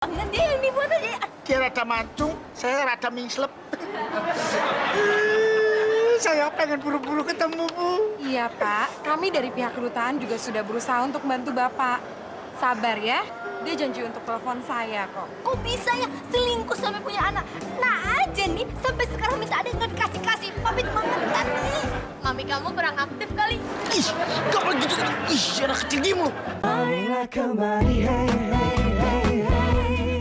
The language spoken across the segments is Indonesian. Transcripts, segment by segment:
Nanti yang dibuat aja. Dia rada mancung, saya rada mingslep. Saya pengen buru-buru ketemu, Bu. Iya, Pak. Kami dari pihak kedutaan juga sudah berusaha untuk bantu Bapak. Sabar ya, dia janji untuk telepon saya kok. Kok bisa ya selingkuh sampai punya anak? Nah aja nih, sampai sekarang minta ada yang nggak dikasih-kasih. Papi cuma bentar nih. Mami kamu kurang aktif kali. Ih, gak boleh gitu. Ih, anak kecil diem lu. Marilah kembali, hey, hey, hey, hey.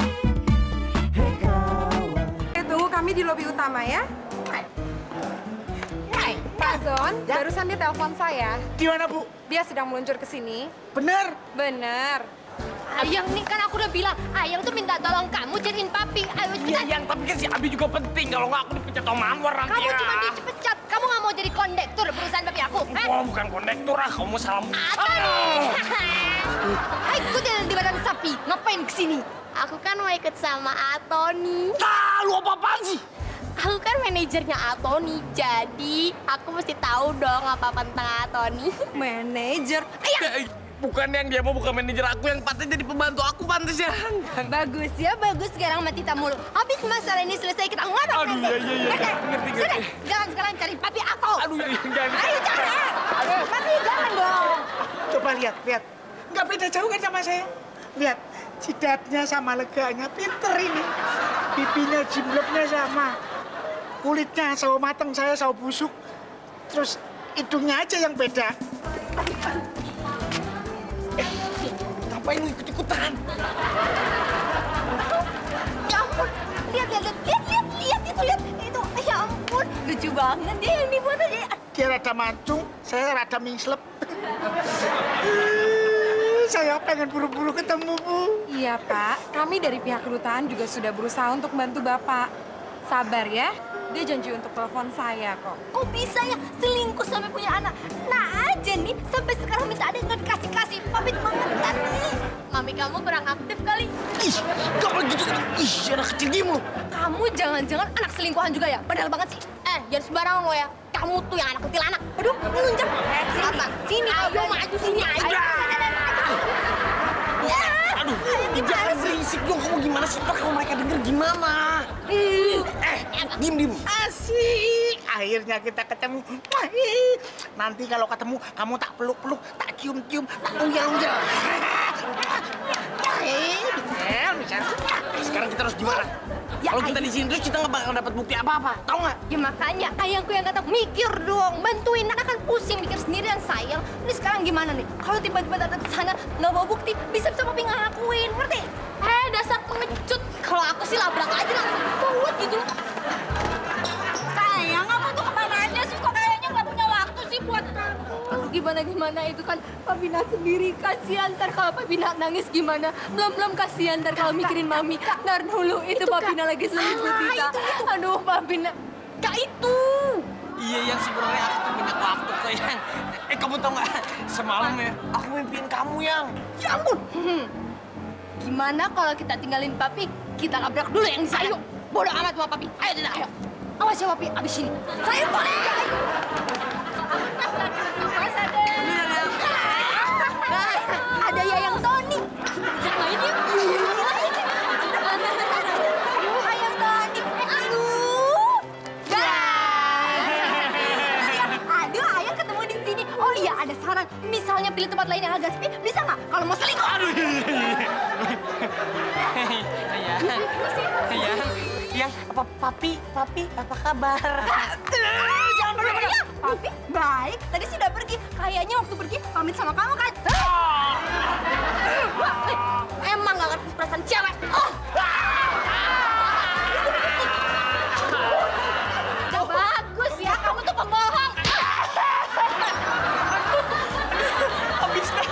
Hey kawan. Tunggu kami di lobi utama ya. Pak Zon, Ya? barusan dia telepon saya. Di mana, Bu? Dia sedang meluncur ke sini. Bener. Bener. Ayang nih kan aku udah bilang, Ayang tuh minta tolong kamu cariin papi. Ayo Iya, cepetan. yang tapi kan si Abi juga penting. Kalau nggak aku dipecat sama Anwar nanti Kamu ya. cuma dipecat. Kamu nggak mau jadi kondektur perusahaan papi aku? Hah? Oh, bukan kondektur ah. Kamu salah. Apa nih? Hai, kau jalan di badan sapi. Ngapain kesini? Aku kan mau ikut sama Atoni. Ah, lu apa-apaan sih? Aku kan manajernya Atoni, jadi aku mesti tahu dong apa-apa tentang Atoni. Manajer. Ya, bukan yang dia mau bukan manajer aku, yang patut jadi pembantu aku pantas ya. Bagus ya, bagus sekarang mati tamu. Habis masalah ini selesai kita ngobrol. Aduh, iya. Ngerti. Jangan sekarang cari papi aku. Aduh, jangan. Ayo jangan. Papi jangan dong. Coba lihat. Nggak beda jauh kan sama saya. Lihat, jidatnya sama leganya, pinter ini. Pipinya, jimblopnya sama. Kulitnya sawo mateng, saya sawo busuk. Terus hidungnya aja yang beda. Ngapain lu ikut-ikutan? Ya ampun, lihat itu. Ya ampun, lucu banget dia yang dibuat aja. Dia rada mancung, saya rada mingslep. Saya pengen buru-buru ketemu, Bu. Iya, Pak. Kami dari pihak kedutaan juga sudah berusaha untuk bantu Bapak. Sabar ya, dia janji untuk telepon saya kok. Kok bisa ya selingkuh sampai punya anak? Nah aja nih, sampai sekarang minta ada yang nggak dikasih-kasih. Papi cuma bentar nih. Mami kamu kurang aktif kali. Ih, gak boleh gitu. Ih, anak kecil diem lu. Kamu jangan-jangan anak selingkuhan juga ya? Padahal banget sih. Jangan sembarangan lo ya. Kamu tuh yang anak kecil anak. Aduh, melunjak. Sini. Sini. Ayo maju sini. Ayo. Aduh, jangan berisik dong. Kamu gimana sih? Ntar kalau mereka denger gimana? Diem. Asik. Akhirnya kita ketemu. Wahih. Nanti kalau ketemu, kamu tak peluk-peluk, tak cium-cium, tak uyal-uyal. Misal. Sekarang kita harus gimana? Ya, Kalau kita di sini terus kita nggak bakal dapat bukti apa-apa. Tahu nggak? Ya makanya ayangku yang kata mikir dong, bantuin anak kan pusing mikir sendirian sayang. Ini sekarang gimana nih? Kalau tiba-tiba datang ke sana nggak bawa bukti, bisa-bisa papi ngelakuin, ngerti? Dasar pengecut. Kalau aku sih labrak aja langsung forward gitu. Sayang, kamu tuh kemana aja sih? Kok kayaknya nggak punya waktu sih buat kamu? Aduh gimana itu kan Papina sendiri, kasihan ntar kalau Papina nangis gimana? Belum kasihan ntar kalau mikirin mami. Ntar dulu itu Papina lagi selingkuh kita. Aduh Papina, gak itu. Iya, yang sebenarnya aku tuh banyak waktu kok, Yang. Kamu tau nggak? Semalam ya, aku mimpiin kamu, Yang. Ya ampun. Gimana kalau kita tinggalin papi, kita labrak dulu yang di sayang. Bodoh amat sama papi. Ayo, Dina, ayo. Awas ya papi, abis ini. Saya boleh nggak? Awas ada. Ada Yayang Toni. Ajak main ya. Aduh, Ayang Toni. Aduh. Aduh, Ayang ketemu di sini. Oh iya, ada saran. Misalnya pilih tempat lain yang agak sepi, bisa nggak? Kalau mau selingkuh. Aduh. Yang apa papi apa kabar? Jangan bener-bener. Papi, baik. Tadi sih udah pergi. Kayaknya waktu pergi pamit sama kamu kan? Emang gak ngerti perasaan cewek. Udah bagus ya, kamu tuh pembohong. Habis dah.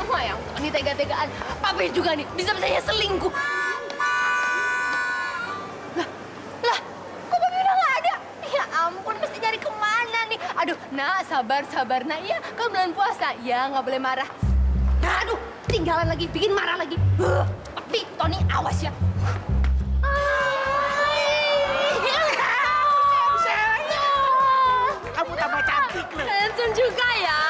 Oh yang ini tega-tegaan. Papi juga nih, bisa-bisanya selingkuh. Lah, kok Papi udah gak ada? Ya ampun, mesti nyari kemana nih? Aduh, nak, sabar, nak. Ya, kan bulan puasa. Ya, nggak boleh marah. Nah, aduh, tinggalan lagi, bikin marah lagi. Papi, Tony, awas ya. Kamu tambah cantik loh. Handsome juga ya.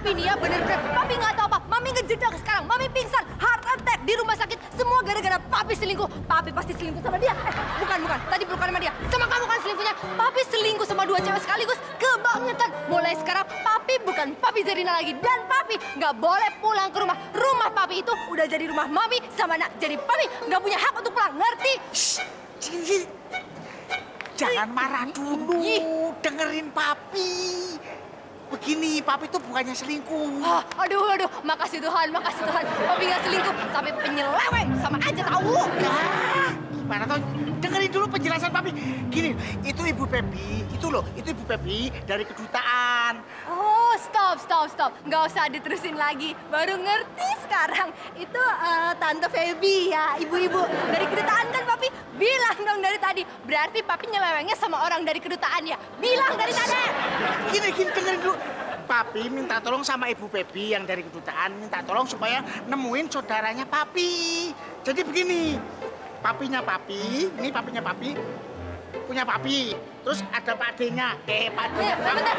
Papi nih ya bener-bener. Papi nggak tahu apa. Mami ngejedak sekarang. Mami pingsan, heart attack di rumah sakit. Semua gara-gara Papi selingkuh. Papi pasti selingkuh sama dia. Bukan. Tadi bukan sama dia. Sama kamu kan selingkuhnya. Papi selingkuh sama 2 cewek sekaligus. Kebangetan. Mulai sekarang Papi bukan Papi Zarina lagi. Dan Papi nggak boleh pulang ke rumah. Rumah Papi itu udah jadi rumah Mami sama Nak. Jadi Papi nggak punya hak untuk pulang. Ngerti? Sini. Jangan marah dulu, dengerin Papi. Begini, Papi tuh bukannya selingkuh. Aduh, makasih Tuhan. Papi nggak selingkuh, tapi penyeleweng sama aja tahu. Gimana tau? Dengerin dulu penjelasan Papi. Gini, itu Ibu Pepi, itu Ibu Pepi dari kedutaan. Oh, stop. Nggak usah diterusin lagi. Baru ngerti sekarang. Itu Tante Feby ya, ibu-ibu. Dari kedutaan kan, Papi? Bilang dong dari tadi. Berarti Papi nyelewengnya sama orang dari kedutaan ya? Bilang dari tadi! Gini, dengerin dulu. Papi minta tolong sama Ibu Pepi yang dari kedutaan. Minta tolong supaya nemuin saudaranya Papi. Jadi begini, papinya Papi, ini papinya Papi, punya Papi. Terus ada Pak D-nya. Pak D. Bentar.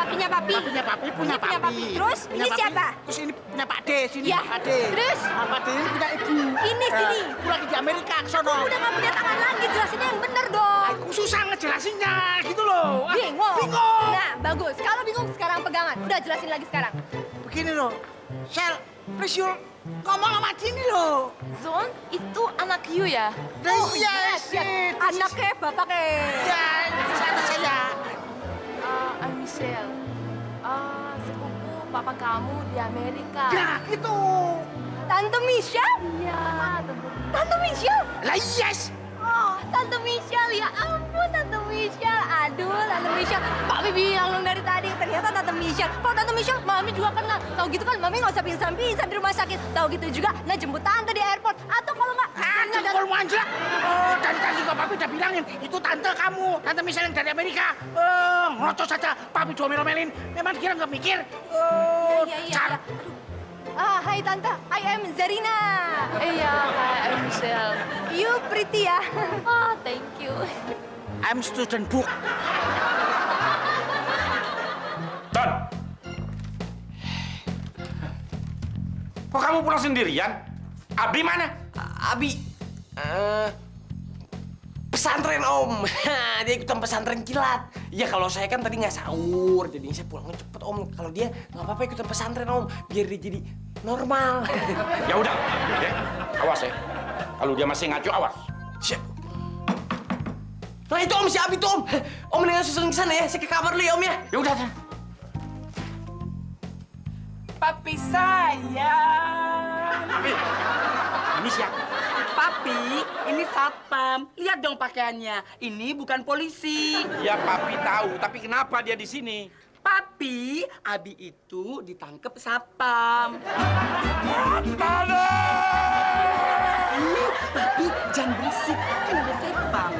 Papinya Papi. Papinya Papi punya Ini punya Papi. Terus, Punya ini Papi. siapa? Terus ini punya Pak D, sini Ya, Pak D. terus? Pak D ini punya ibu. Ini, sini. Aku lagi di Amerika, ke sono. Udah nggak punya tangan lagi, jelasinnya yang bener dong. Aku susah ngejelasinnya, gitu loh. Bingung. Bingung. Nah, bagus. Kalau bingung sekarang pegangan. Udah jelasin lagi sekarang. Begini loh, Sel, please you ngomong sama sini loh. Zon, itu anak you ya? Yes. Anaknya, bapaknya. Ya, itu saya. I'm Michelle. Sepupu papa kamu di Amerika. Ya, gitu. Tante Michelle? Iya, Tante Michelle? Lah, yes. Oh, Tante Michelle, ya ampun Tante Michelle. Aduh, Tante Michelle. Papi bilang dong dari tadi, ternyata Tante Michelle. Kalau Tante Michelle, Mami juga kenal. Tahu gitu kan, Mami nggak usah pingsan-pingsan di rumah sakit. Tahu gitu juga, nah jemput Tante di airport. Atau kalau nggak, Jempol manjak. Dari tadi juga Papi udah bilangin, itu tante kamu, Tante Michelle yang dari Amerika. Ngocos saja, Papi domel-domelin. Memang kira nggak mikir. Iya. Hai Tante, I am Zarina. Iya, I'm Michelle. You pretty ya. Oh, thank you. I'm student book. Ton! Kok kamu pulang sendirian? Abi mana? Abi, pesantren Om. Dia ikutan pesantren kilat. Iya kalau saya kan tadi nggak sahur, jadinya saya pulangnya cepet Om. Kalau dia nggak apa-apa ikutan pesantren Om, biar dia jadi normal. Ya udah, ya. Awas ya. Kalau dia masih ngaco, awas. Siap. Nah itu Om, si Abi tuh Om. Om mendingan susulin ke sana ya, saya ke kamar dulu ya Om ya. Ya udah. Papi sayang. Abi, ini siapa? Papi, ini satpam. Lihat dong pakaiannya. Ini bukan polisi. Ya Papi tahu, tapi kenapa dia di sini? Papi, Abi itu ditangkap satpam. Papi, jangan berisik. Kan ada satpam.